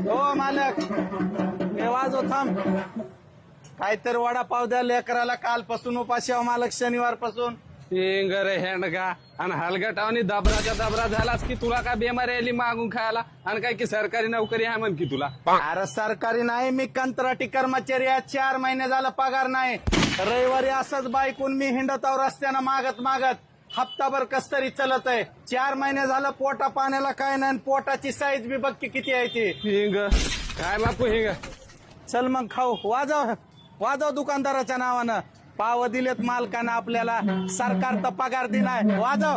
हो मालक, हे वाजव थांब. काहीतरी वडापाव द्या लेकराला. कालपासून उपाशी आहो मालक, शनिवार पासून. रे हेंडगा आणि हलगटावनी दबराच्या दबरा झालास की तुला काय बेमारी आली मागून खायला आणि काय की सरकारी नोकरी आहे म्हण की तुला. अरे सरकारी नाही, मी कंत्राटी कर्मचारी आहे. 4 महिने झाला पगार नाही. रविवारी असंच बायकून मी हिंडत आहो रस्त्यानं मागत मागत. हप्ताभर कस तरी चलत आहे. 4 महिने झालं पोटा पाण्याला काय नाही. पोटाची साईज बी बघ की किती आहे ती. हिंग काय बापू हिंग. चल मग खाऊ. वाजव वाजव दुकानदाराच्या नावानं. पाव दिलेत मालकानं आपल्याला. सरकार तर पगार दिलाय. वाजव.